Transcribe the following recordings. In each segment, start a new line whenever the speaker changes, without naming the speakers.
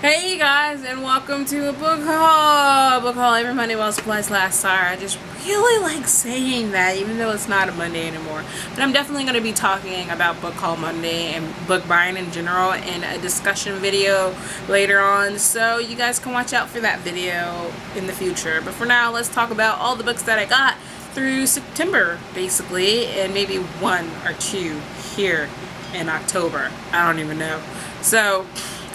Hey you guys, and welcome to a book haul. Book haul every Monday while supplies last. Sorry, I just really like saying that, even though it's not a Monday anymore. But I'm definitely going to be talking about Book Haul Monday and book buying in general in a discussion video later on. So you guys can watch out for that video in the future. But for now, let's talk about all the books that I got through September, basically, and maybe one or two here in October. I don't even know. So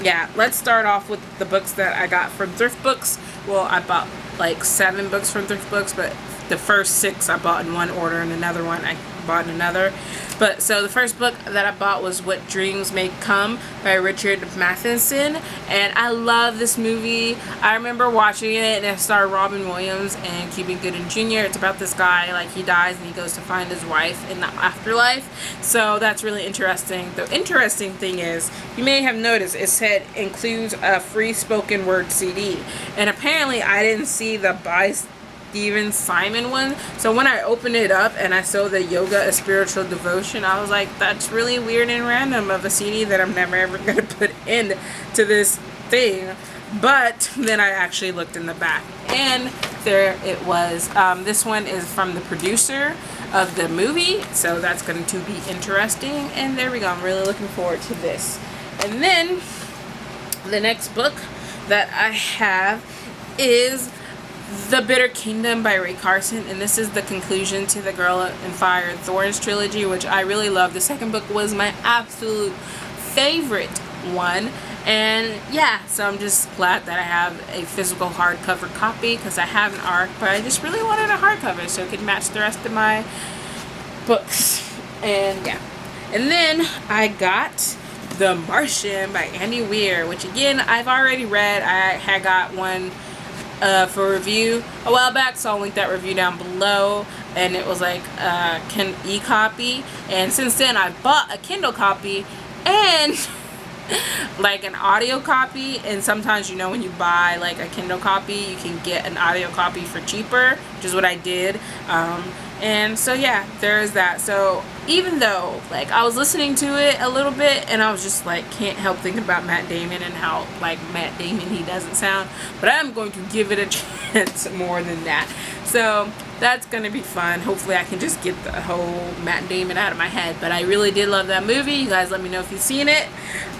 yeah, let's start off with the books that I got from thrift books. Well, I bought like 7 books from thrift books, but the first 6 I bought in one order, and another one I bought in another. But so the first book that I bought was What Dreams May Come by Richard Matheson, and I love this movie. I remember watching it, and it starred Robin Williams and Cuba Gooding Jr. It's about this guy, like he dies and he goes to find his wife in the afterlife. So that's really interesting. The interesting thing is, you may have noticed it said includes a free spoken word CD, and apparently I didn't see the buy Stephen Simon one. So when I opened it up and I saw the Yoga a Spiritual Devotion, I was like, that's really weird and random of a CD that I'm never ever going to put into this thing. But then I actually looked in the back, and there it was. This one is from the producer of the movie, so that's going to be interesting. And there we go. I'm really looking forward to this. And then the next book that I have is The Bitter Kingdom by Ray Carson, and this is the conclusion to the Girl in Fire and Thorns trilogy, which I really love. The second book was my absolute favorite one, and yeah, so I'm just glad that I have a physical hardcover copy, because I have an ARC, but I just really wanted a hardcover so it could match the rest of my books. And yeah, and then I got The Martian by Andy Weir, which again I've already read. I had got one for review a while back, so I'll link that review down below, and it was like a e-copy, and since then I've bought a Kindle copy and like an audio copy, and sometimes, you know, when you buy like a Kindle copy, you can get an audio copy for cheaper, which is what I did. And so yeah, there's that. So even though like I was listening to it a little bit, and I was just like, can't help thinking about Matt Damon and how like Matt Damon he doesn't sound, but I'm going to give it a chance more than that. So that's gonna be fun. Hopefully I can just get the whole Matt Damon out of my head. But I really did love that movie. You guys let me know if you've seen it.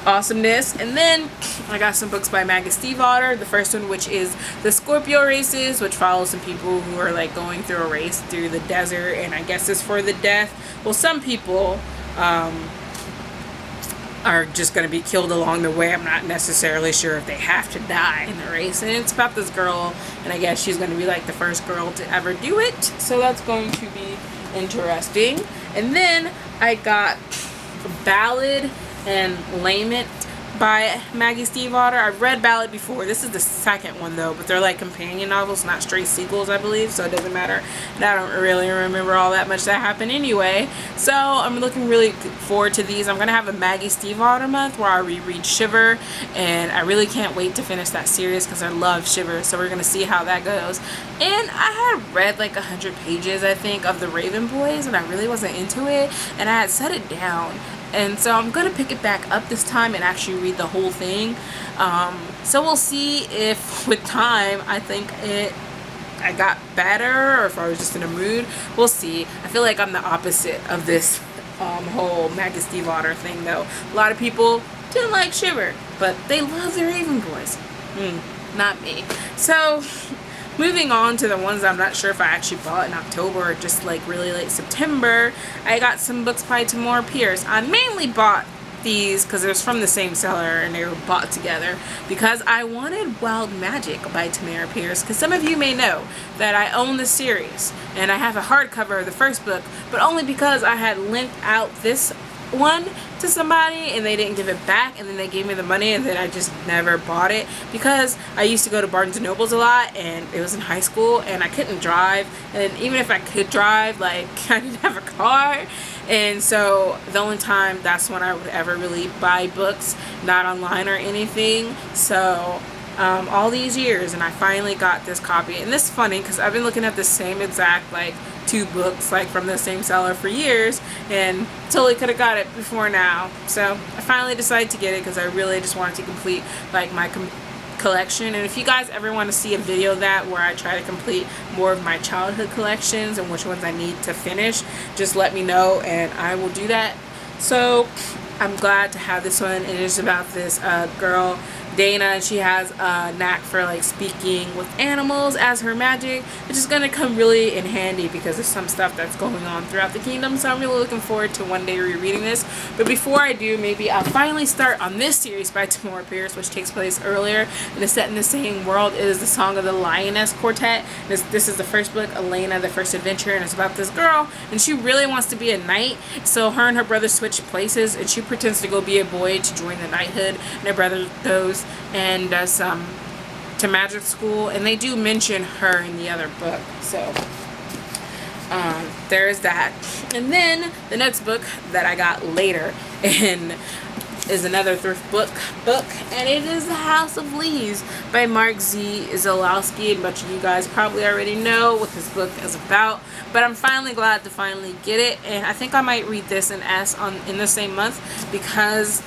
Awesomeness. And then I got some books by Maggie Stiefvater. The first one, which is The Scorpio Races, which follows some people who are like going through a race through the desert, and I guess it's for the death. Well, some people are just going to be killed along the way. I'm not necessarily sure if they have to die in the race. And it's about this girl, and I guess she's going to be like the first girl to ever do it. So that's going to be interesting. And then I got Ballad and Lament by Maggie Stiefvater. I've read Ballad before. This is the second one though, but they're like companion novels, not straight sequels, I believe, so it doesn't matter. And I don't really remember all that much that happened anyway. So I'm looking really forward to these. I'm gonna have a Maggie Stiefvater month where I reread Shiver, and I really can't wait to finish that series because I love Shiver. So we're gonna see how that goes. And I had read like 100 pages, I think, of the Raven Boys, and I really wasn't into it, and I had set it down. And so I'm going to pick it back up this time and actually read the whole thing. So we'll see if with time I got better, or if I was just in a mood. We'll see. I feel like I'm the opposite of this whole Maggie Stiefvater thing though. A lot of people didn't like Shiver, but they love the Raven Boys. Not me. So moving on to the ones I'm not sure if I actually bought in October or just like really late September, I got some books by Tamora Pierce. I mainly bought these because it was from the same seller and they were bought together because I wanted Wild Magic by Tamora Pierce, because some of you may know that I own the series and I have a hardcover of the first book, but only because I had lent out this one to somebody and they didn't give it back, and then they gave me the money, and then I just never bought it because I used to go to Barnes and Nobles a lot, and it was in high school and I couldn't drive, and even if I could drive, like I didn't have a car, and so the only time that's when I would ever really buy books, not online or anything. So all these years, and I finally got this copy. And this is funny because I've been looking at the same exact like 2 books like from the same seller for years, and totally could have got it before now. So I finally decided to get it because I really just wanted to complete like my collection. And if you guys ever want to see a video of that where I try to complete more of my childhood collections and which ones I need to finish, just let me know and I will do that. So I'm glad to have this one. It is about this girl, Dana, and she has a knack for like speaking with animals as her magic, which is going to come really in handy because there's some stuff that's going on throughout the kingdom. So I'm really looking forward to one day rereading this. But before I do, maybe I'll finally start on this series by Tamora Pierce, which takes place earlier and is set in the same world. It is the Song of the Lioness Quartet. This is the first book, Elena, the First Adventure, and it's about this girl, and she really wants to be a knight. So her and her brother switch places, and she pretends to go be a boy to join the knighthood, and her brother goes and does to magic school, and they do mention her in the other book. So there's that. And then the next book that I got later and is another thrift book, and it is The House of Leaves by Mark Z. Zalowski. A bunch of you guys probably already know what this book is about, but I'm finally glad to finally get it, and I think I might read this and S in the same month because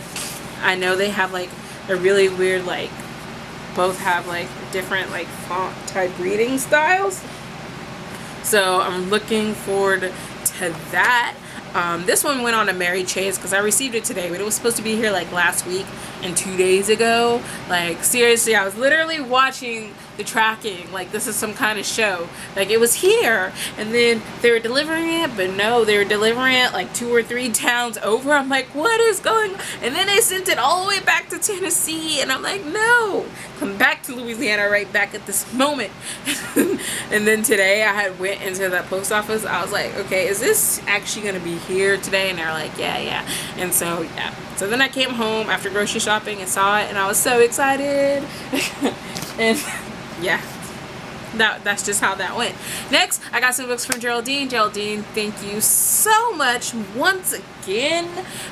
I know they have like a really weird, like, both have like different like font type reading styles. So I'm looking forward to that. This one went on a merry chase because I received it today, but it was supposed to be here like last week and 2 days ago. Like, seriously, I was literally watching the tracking like this is some kind of show. Like, it was here and then they were delivering it, but no, they were delivering it like 2 or 3 towns over. I'm like, what is going on? And then they sent it all the way back to Tennessee, and I'm like, no, come back to Louisiana right back at this moment. And then today I had went into the post office. I was like, okay, is this actually gonna be here today? And they're like, yeah. And so yeah, so then I came home after grocery shopping and saw it, and I was so excited. And yeah, that's just how that went. Next, I got some books from Geraldine. Geraldine, thank you so much once again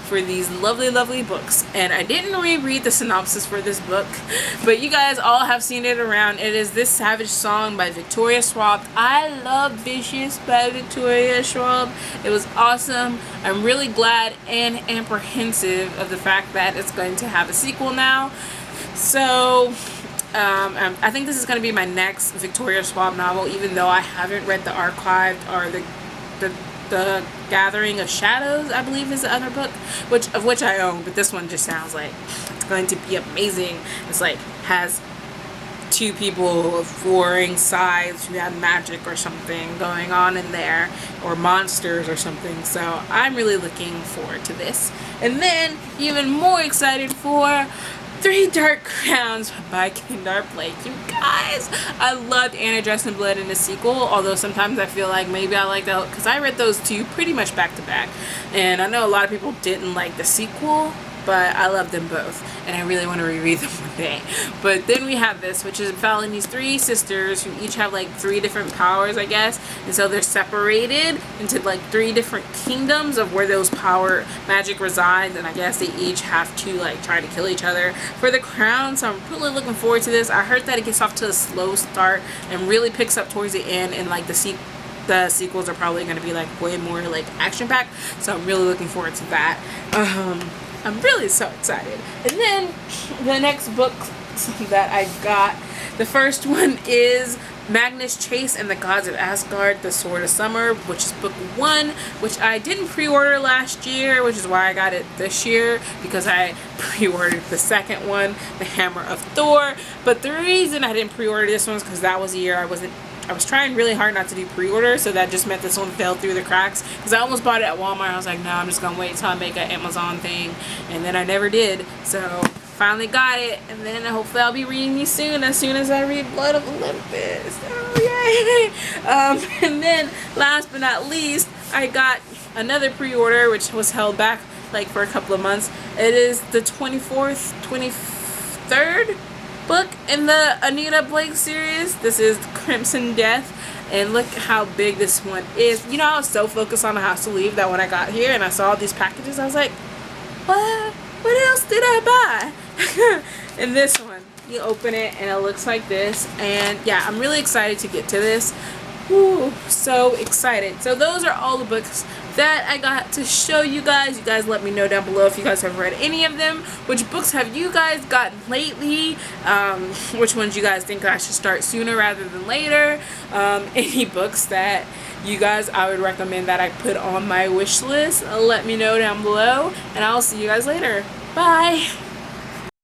for these lovely books. And I didn't reread the synopsis for this book, but you guys all have seen it around. It is This Savage Song by Victoria Schwab. I love Vicious by Victoria Schwab. It was awesome. I'm really glad and apprehensive of the fact that it's going to have a sequel now. So I think this is going to be my next Victoria Schwab novel, even though I haven't read The Archived or the Gathering of Shadows, I believe is the other book, of which I own. But this one just sounds like it's going to be amazing. It's like has 2 people of warring sides who have magic or something going on in there, or monsters or something. So I'm really looking forward to this. And then even more excited for 3 Dark Crowns by Kendar Blake. You guys, I loved Anna Dressed in Blood in the sequel, although sometimes I feel like maybe I like that because I read those 2 pretty much back to back, and I know a lot of people didn't like the sequel, but I love them both, and I really want to reread them one day. But then we have this, which is following these 3 sisters who each have like 3 different powers, I guess, and so they're separated into like 3 different kingdoms of where those power magic resides, and I guess they each have to like try to kill each other for the crown. So I'm really looking forward to this. I heard that it gets off to a slow start and really picks up towards the end, and like the sequels are probably going to be like way more like action packed, so I'm really looking forward to that. I'm really so excited. And then the next book that I got, the first one is Magnus Chase and the Gods of Asgard, The Sword of Summer, which is book 1, which I didn't pre-order last year, which is why I got it this year, because I pre-ordered the second one, The Hammer of Thor. But the reason I didn't pre-order this one is because that was the year I was trying really hard not to do pre-order, so that just meant this one fell through the cracks. Because I almost bought it at Walmart. I was like, no, I'm just going to wait until I make an Amazon thing. And then I never did. So finally got it. And then hopefully I'll be reading these soon, as soon as I read Blood of Olympus. Oh, yay! And then last but not least, I got another pre-order, which was held back like for a couple of months. It is the 23rd book in the Anita Blake series. This is Crimson Death, and look how big this one is. You know, I was so focused on The House to Leave that when I got here and I saw these packages, I was like, what else did I buy? And this one, you open it and it looks like this, and yeah, I'm really excited to get to this. Whew, so excited. So those are all the books that I got to show you guys. You guys let me know down below if you guys have read any of them. Which books have you guys gotten lately? Which ones you guys think I should start sooner rather than later? Any books that you guys I would recommend that I put on my wish list, let me know down below. And I'll see you guys later. Bye!